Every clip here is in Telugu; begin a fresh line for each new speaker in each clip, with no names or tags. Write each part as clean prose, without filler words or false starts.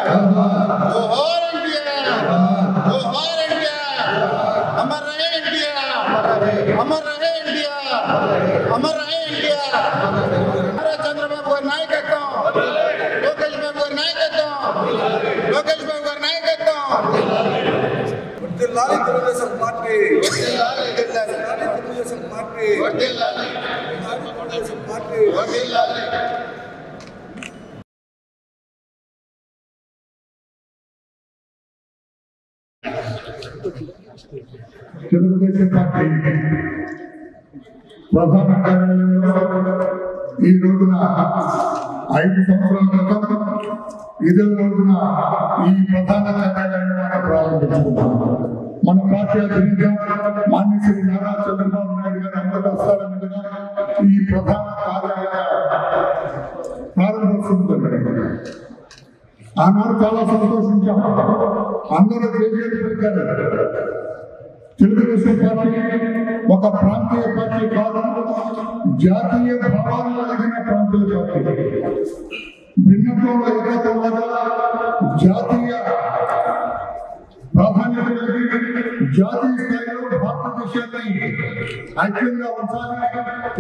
जोहार इंडिया, जोहार इंडिया, अमर रहे इंडिया, अमर रहे इंडिया, अमर रहे इंडिया। चंद्रबाबु गाరి నాయకత్వం, లోకేష్ బాబు గారి నాయకత్వం, లోకేష్ బాబు గారి నాయకత్వం।
వర్ధిల్లాలి తెలుగుదేశం పార్టీ,
వర్ధిల్లాలి
తెలుగుదేశం పార్టీ,
వర్ధిల్లాలి
తెలుగుదేశం పార్టీ,
వర్ధిల్లాలి।
తెలుగుదేశం పార్టీ ప్రధాన కార్యాలయంలో ఈ రోజున 5 సంవత్సరాల క్రితం ఇదే రోజున ఈ ప్రధాన కార్యాలయాన్ని మనం ప్రారంభించుకున్నాం. మన పార్టీ అధినేత మాన్యశ్రీ నారా చంద్రబాబు నాయుడు గారి అమృతహస్తాల మీదుగా ఈ ప్రధాన కార్యాలయ ప్రారంభోత్సవం జరిగింది. ఆనాడు చాలా సంతోషించాం. అందరూ పలికారు. తెలుగుదేశం పార్టీ ఒక ప్రాంతీయ పార్టీ కాదు, జాతీయ భావాలు కలిగిన ప్రాంతీయ పార్టీ. భిన్నత్వంలో ఏకత్వంగా జాతీయ ప్రాధాన్యత కలిగి జాతీయ స్థాయిలో భారతదేశాన్ని ఐక్యంగా ఉంచాలి,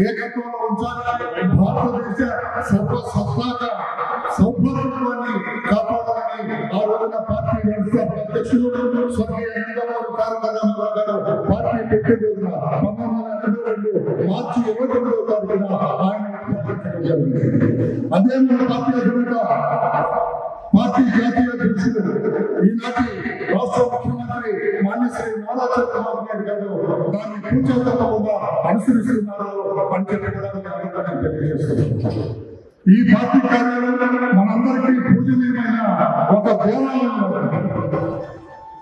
ఏకత్వంలో ఉంచాలి, భారతదేశ సర్వసత్తాక సౌభాగ్యాన్ని కాపాడాలని ఆ రోజున పార్టీ వ్యవస్థాపక అధ్యక్షులు స్వర్గీయ నందమూరి తారక రామారావు గారు పార్టీ పెట్టే రోజున 1982 మార్చి 29వ తారీఖున ఆయన జరిగింది. అదే మన పార్టీ అధినేత పార్టీ జాతీయ అధ్యక్షుడు ఈనాటి రాష్ట్ర ముఖ్యమంత్రి మాన్యశ్రీ నారా చంద్రబాబు నాయుడు గారు దాన్ని పూజా తప్పకుండా అనుసరిస్తున్నారు అని చెప్పడానికి తెలియజేస్తున్నారు. ఈ పార్టీ కార్యాలయం మనందరికీ పూజనీయమైన ఒక దేవాలయం.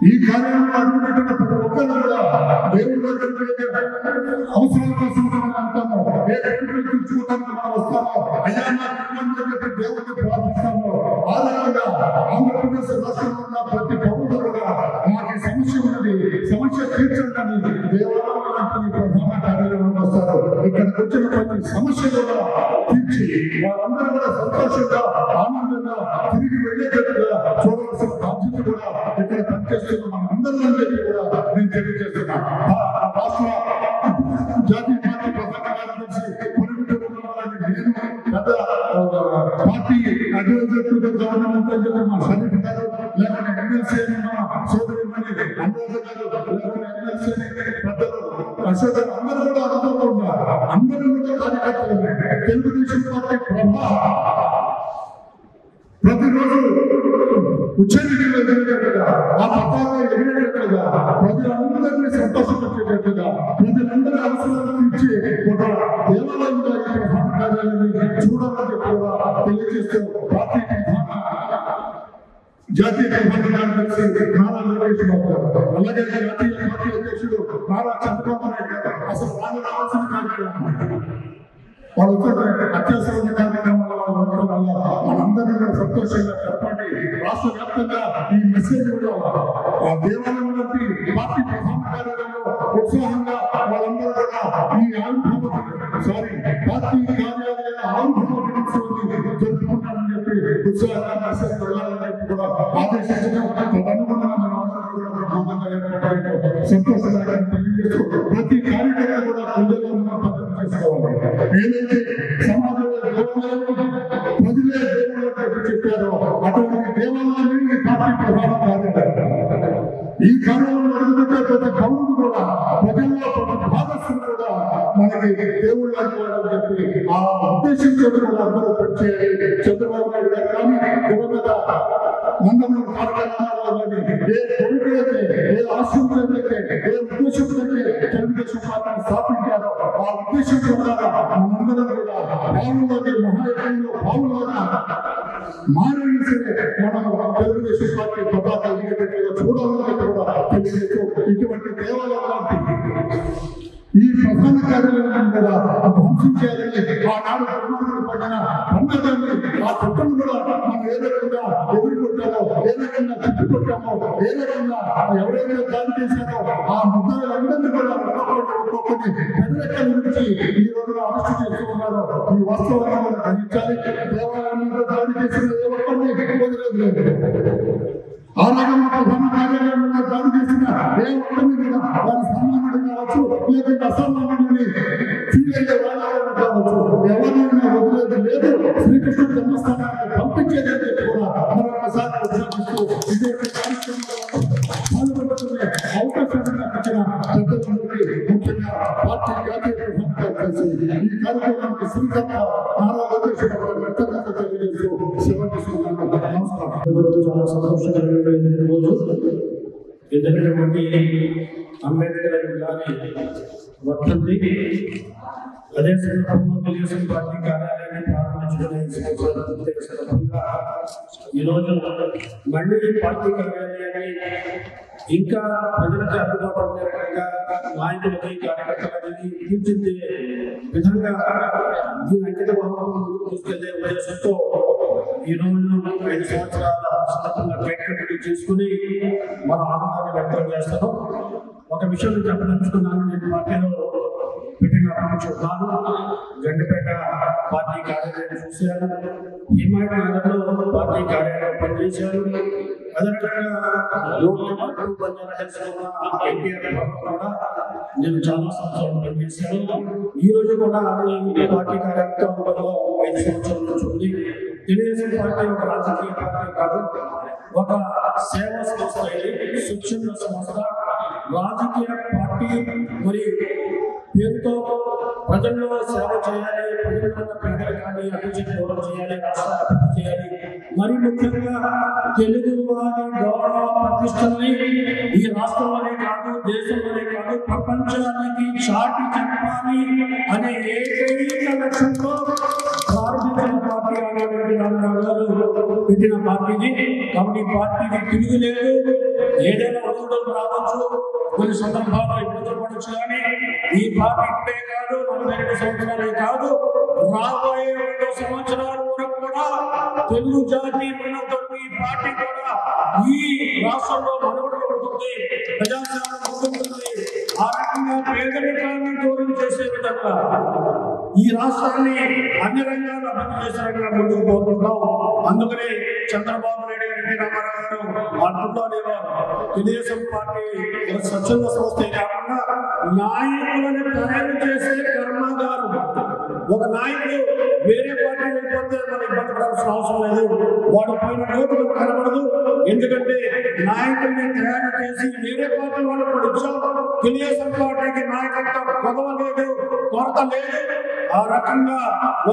ఈ కార్యాలయంలో అడుగుపెట్టిన ప్రతి ఒక్కరు కూడా దేవుడి దగ్గరికి అవసరాల కోసం మనం అంటాము, ఏ వ్యక్తిని తెచ్చుకోవడానికి మనం వస్తామో, అయ్యా నా కుటుంబం చెప్పి దేవుడిని ప్రార్థిస్తాము. ఆ రకంగా ఆంధ్రప్రదేశ్ రాష్ట్రంలో ఉన్న ప్రతి పౌరుడు కూడా మాకు సమస్య ఉన్నది, సమస్య తీర్చండి దేవాలయం లాంటి ప్రధాన కార్యాలయంలో వస్తారు. ఇక్కడికి వచ్చిన ప్రతి సమస్య కూడా తీర్చి వారందరూ కూడా సంతోషంగా ఆనందంగా తిరిగి వెళ్ళేటట్టుగా చూడవలసిన బాధ్యత కూడా ఇక్కడ పనిచేస్తున్న మనందరినీ చెప్పి కూడా నేను తెలియజేస్తున్నా. రాష్ట్ర జాతీయ పార్టీ ప్రధాన కార్యదర్శి నేను గత పార్టీ అడ్వైజర్ గవర్నమెంట్ అని చెప్పి మా సన్నిధి గారు, లేకపోతే ఎమ్మెల్సీ అని మా సోదరి అనురాధ గారు, లేకపోతే ఎమ్మెల్సీ అని పెద్దలు అశోక్ గారు అందరూ కూడా అనుకోకుండా అందరూ కూడా కార్యకర్తలు తెలుగుదేశం పార్టీ ప్రభావం ప్రతిరోజు ఉచ్చరికలు ఎదిగేటట్టుగా, ఆ పతాక ఎదిగేటట్టుగా, ప్రజలందరినీ సంతోషపెట్టేటట్టుగా, ప్రజలందరి అవసరాలను తీర్చి ఒక దేవాలయంగా ఈ ప్రధాన కార్యాలయాన్ని చూడాలని కూడా తెలియజేస్తూ పార్టీ జాతీయ ప్రధాన కార్యదర్శి నారా లోకేష్ బాబు గారు, అలాగే జాతీయ పార్టీ అధ్యక్షుడు నారా చంద్రబాబు నాయుడు గారు అసలు వాళ్ళు రావాల్సిన కార్యక్రమం వాళ్ళు అత్యవసర కార్యక్రమాల వల్ల మనందరినీ కూడా సంతోషంగా చెప్పండి. రాష్ట్ర వ్యాప్తంగా ఈ మెసేజ్ కూడా ఆ దేవాలయం లాంటి పార్టీ ప్రధాన కార్యాలయంలో ఉత్సాహంగా వాళ్ళందరూ కూడా ఈ పార్టీ కార్యాలయ ఆవిర్భావ దినోత్సవాన్ని జరుపుకుంటామని చెప్పి ఉత్సాహంగా మెసేజ్ వెళ్ళాలని చెప్పి కూడా ఆదేశించడం తదనుగుణంగా మన అందరూ కూడా బ్రహ్మాండంగా ఏర్పడడానికి సంతోషంగా తెలియజేస్తూ ప్రతి కార్యక్రమం కూడా గుండెల్లో భద్రత చేసుకోవాలి. ఏదైతే సమాజంలో దేవాలయం ప్రజలే దేవుళ్ళకి చెప్పారో అటువంటి దేవాలయాన్ని పార్టీ ప్రధాన కార్యాలయం. ఈ కార్యాలయంలో అడుగుతుంటే ప్రతి పౌరుడు కూడా ప్రజల్లో ప్రతి భాగస్వామి కూడా మనకి దేవుళ్ళు అనుకోవాలని చెప్పి ఆ ఉద్దేశంతో కూడా అందరూ పనిచేయాలి. చంద్రబాబు నాయుడు గారు కానీ దివంగత నందమూరి తారక రామారావు గారిని ఏ కోరిక అయితే, ఏ ఆశయంతో అయితే, ఏ ఉద్దేశంతో తెలుగుదేశం పార్టీని స్థాపించారో ఆ ఉద్దేశం ప్రకారం మనందరం కూడా పావులోని మహాయజ్ఞంలో పావులోగా మారైనా సరే మనం తెలుగుదేశం పార్టీ పతాక ఎదిగేటట్టుగా చూడాలని కూడా తెలియజేస్తూ ఇటువంటి దేవాలయం లాంటి ఈ ప్రధాన కార్యాలయం కూడా ధ్వంసం చేయాలని ఆనాడు దుర్మార్గులు పడిన అన్నదాన్ని ఆ కుటుంబం కూడా మనం ఏ రకంగా ఎదుర్కొంటామో, ఏ రకంగా చుట్టుకొట్టామో, ఏ రకంగా ఎవరైనా దాడి చేశారో ఆ ముద్రలందరినీ కూడా ఒక్కొక్క కొన్ని పెద్దలెక్కల నుంచి ఈ రోజున అరెస్ట్ చేస్తూ ఉన్నారు. ఈ వాస్తవాన్ని మనం గ్రహించాలి. దేవాలయం మీద దాడి చేసిన ఏ ఒక్కరిని వదిలేదు లేదు. ఆరోగ్యం ప్రధాన కార్యాలయం మీద దాడి చేసిన ఏ ఒక్కరిని కూడా వారి సామాన్యుడు కావచ్చు, లేకుంటే అసామాన్యుడిని ఫీల్ అయ్యే వాళ్ళు కావచ్చు, ఎవరినైనా వదిలేదు లేదు. శ్రీకృష్ణ జన్మస్థానాన్ని పంపించేదని చెప్పి కూడా మరొకసారి ఉద్యోగిస్తూ ఇదే కార్యక్రమంలో పాల్గొంటున్న అవకాశాన్ని ఇచ్చిన పెద్దలందరికీ, ముఖ్యంగా పార్టీ జాతీయ ప్రధాన కలిసి ఈ కార్యక్రమానికి శ్రీకర్త నారా లోకేష్ బాబు కృతజ్ఞత తెలియజేస్తూ సేవ తీసుకున్నాను. నమస్కారం.
చాలా సంతోషకరమైన రోజు. ఎందుకంటే అంబేద్కర్ గారి వర్ధంతి. అదే సందర్భంలో తెలుగుదేశం పార్టీ కార్యాలయాన్ని ప్రారంభించుకునే సందర్భంగా ఈరోజు మళ్ళీ పార్టీ కార్యాలయాన్ని ఇంకా ప్రజలకు అందుబాటులో ఉండే రకంగా నాయకులకి కార్యకర్తలకి తీర్చిదిద్దే విధంగా దీని అంకిత భావంలో ముందుకు తీసుకెళ్లే ఉద్దేశంతో ఈ రోజు 5 సంవత్సరాల సందర్భంగా కేక్ కటింగ్ చేసుకుని మన ఆనందాన్ని వ్యక్తం చేస్తాను. ఒక విషయం చెప్పదలుచుకున్నాను. నేను పార్టీలో పెట్టిన చూడాను, గండిపేట పార్టీ కార్యాలయం చూశాను, హిమాయత్ నగర్లో పార్టీ కార్యాలయం పనిచేశాను. అదేవిధంగా ఎన్టీఆర్ కూడా నేను చాలా సంవత్సరాలు పనిచేశాను. ఈ రోజు కూడా పార్టీ కార్యక్రమంలో 5 సంవత్సరాల నుంచి ఉంది. తెలుగుదేశం పార్టీ ఒక రాజకీయ పార్టీ కాదు, ఒక సేవా సంస్థ, స్వచ్ఛంద సంస్థ. రాజకీయ పార్టీ మరి పేరుతో ప్రజల్లో సేవ చేయాలి, ప్రజల పేదరికాన్ని అభివృద్ధి దూరం చేయాలి, రాష్ట్ర అభివృద్ధి చేయాలి, మరి ముఖ్యంగా తెలుగు వారి గౌరవ ప్రతిష్టల్ని ఈ రాష్ట్రంలోనే కాదు, దేశంలోనే కాదు, ప్రపంచానికి చాటి చెప్పాలి అనే ఏకైక లక్ష్యంతో ప్రారంభించిన పార్టీ అనేటువంటి రామారావు గారు పెట్టిన పార్టీని. కాబట్టి పార్టీకి తిరుగులేదు. ఏదైనా ఒత్తిడులు రావచ్చు, కొన్ని సందర్భాల్లో ఇబ్బందులు పడవచ్చు, కానీ ఈ పార్టీ ఇప్పుడే కాదు, 42 సంవత్సరాలే కాదు, రాబోయే 2 సంవత్సరాల వరకు కూడా తెలుగు జాతి ఉన్నటువంటి ఈ పార్టీ కూడా ఈ రాష్ట్రంలో మనుగడ ఉంటుంది, ప్రజాసేవ ఉంటుంది. ఆ రకంగా పేదరికాన్ని దూరం చేసే విధంగా ఈ రాష్ట్రాన్ని అన్ని రంగాల్లో అభివృద్ధి చేసే రంగా ముందుకు పోతుంటాం. అందుకనే చంద్రబాబు నాయుడు గారికి రామారావు గారు అప్పట్లో తెలుగుదేశం పార్టీ ఒక స్వచ్ఛంద సంస్థే కాకుండా నాయకులను తయారు చేసే కర్మాగారం. ఒక నాయకుడు వేరే పార్టీ వెళ్ళిపోతే మనం ఇబ్బంది పడాల్సిన అవసరం లేదు, వాడు పైన లోటు కనబడదు. ఎందుకంటే నాయకుల్ని తయారు చేసి వేరే పార్టీ వాళ్ళు కూడా ఇచ్చాం. తెలుగుదేశం పార్టీకి నాయకత్వం కొదవలేదు, కొరత లేదు. ఆ రకంగా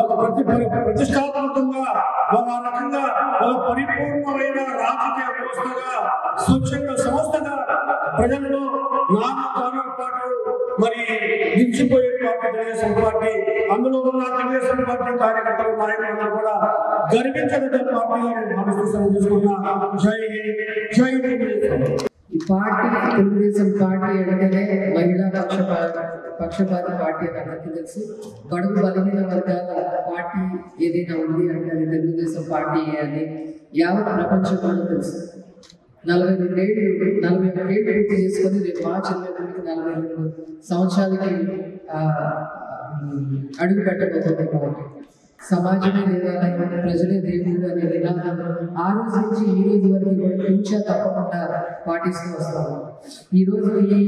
ఒక ప్రతిష్టాత్మకంగా ఒక రకంగా ఒక పరిపూర్ణమైన రాజకీయ వ్యవస్థగా, స్వచ్ఛంద సంస్థగా ప్రజల్లో నాన్న పాటు మరి నిలిచిపోయే పార్టీ తెలుగుదేశం పార్టీ. అందులో ఉన్న తెలుగుదేశం పార్టీ కార్యకర్తలు, నాయకులందరూ కూడా గర్వించదగ్గ పార్టీగా నేను భావిస్తున్నాను. తీసుకున్నా జై జై
ఈ పార్టీ తెలుగుదేశం పార్టీ అంటేనే మహిళా పక్షపాతి పార్టీ అని అందరికీ తెలుసు. బడుగు బలహీన వర్గాల పార్టీ ఏదైనా ఉంది అంటే అది తెలుగుదేశం పార్టీ అని యావత్ ప్రపంచం కూడా తెలుసు. 41 ఏళ్ళు పూర్తి చేసుకొని రేపు మార్చి 22కి 42 సంవత్సరాలకి అడుగు పెట్టబోతుంది పార్టీ. సమాజమే దేవాలయం, ప్రజలే దేవుడు అనే నినాదం ఆ రోజు నుంచి ఈ రోజు వరకు కూడా తూచా తప్పకుండా పాటిస్తూ వస్తాము. ఈరోజు ఈ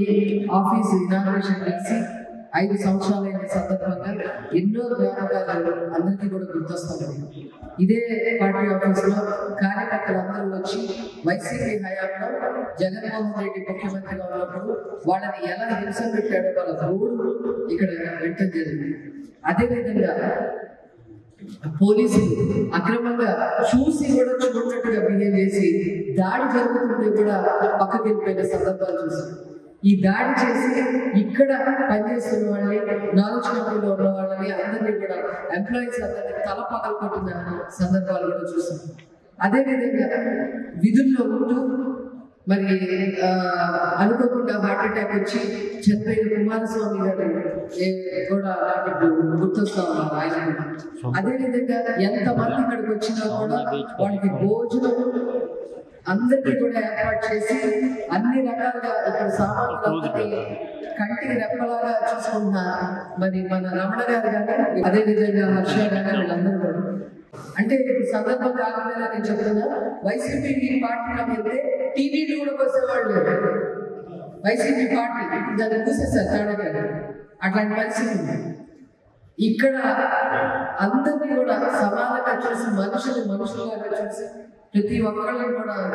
ఆఫీస్ ఇనాగ్రేషన్ చేసి 5 సంవత్సరాలైన సందర్భంగా ఎన్నో జ్ఞాపకాలు అందరికీ కూడా గుర్తొస్తాయి. ఇదే పార్టీ ఆఫీస్లో కార్యకర్తలందరూ వచ్చి వైసీపీ హయాంలో జగన్మోహన్ రెడ్డి ముఖ్యమంత్రిగా ఉన్నప్పుడు వాళ్ళని ఎలా హింస పెట్టాడో వాళ్ళ గోడు ఇక్కడ వింటం జరిగింది. అదేవిధంగా పోలీసులు అక్రమంగా చూసి కూడా చూడట్టుగా బిహేవ్ చేసి దాడి జరుగుతుంటే కూడా పక్కకి వెళ్ళిపోయిన సందర్భాలు చూసాం. ఈ దాడి చేసి ఇక్కడ పనిచేస్తున్న వాళ్ళని, నాలెడ్జ్ కంపెనీలో ఉన్న వాళ్ళని అందరినీ కూడా ఎంప్లాయీస్ అందరినీ తల పగలు కొట్టిన సందర్భాలు కూడా చూసాం. అదేవిధంగా విధుల్లో ఉంటూ మరి అనుకోకుండా హార్ట్ అటాక్ వచ్చి చనిపోయిన కుమారస్వామి గారు కూడా గుర్తొస్తా ఉన్నారు ఆయన. అదేవిధంగా ఎంతమంది ఇక్కడికి వచ్చినా కూడా వాళ్ళకి భోజనం అందరికీ కూడా ఏర్పాటు చేసి అన్ని రకాలుగా ఇక్కడ సామాన్యులందరినీ కంటికి రెప్పలాగా చూసుకుంటున్న మరి మన రమణ గారు కానీ అదేవిధంగా హర్ష గారు వీళ్ళందరూ కూడా అంటే ఇప్పుడు సందర్భం కాకపోయినా నేను చెప్తున్నా వైసీపీ పార్టీలో వెళ్తే టీవీలు కూడా పోసేవాళ్ళు లేదు. వైసీపీ పార్టీ దాన్ని మూసేస్తారు తాడగారు అట్లాంటి పరిస్థితి ఉంది. ఇక్కడ అందరినీ కూడా సమానంగా చూసి మనుషులుగా చూసి ప్రతి ఒక్కళ్ళని కూడా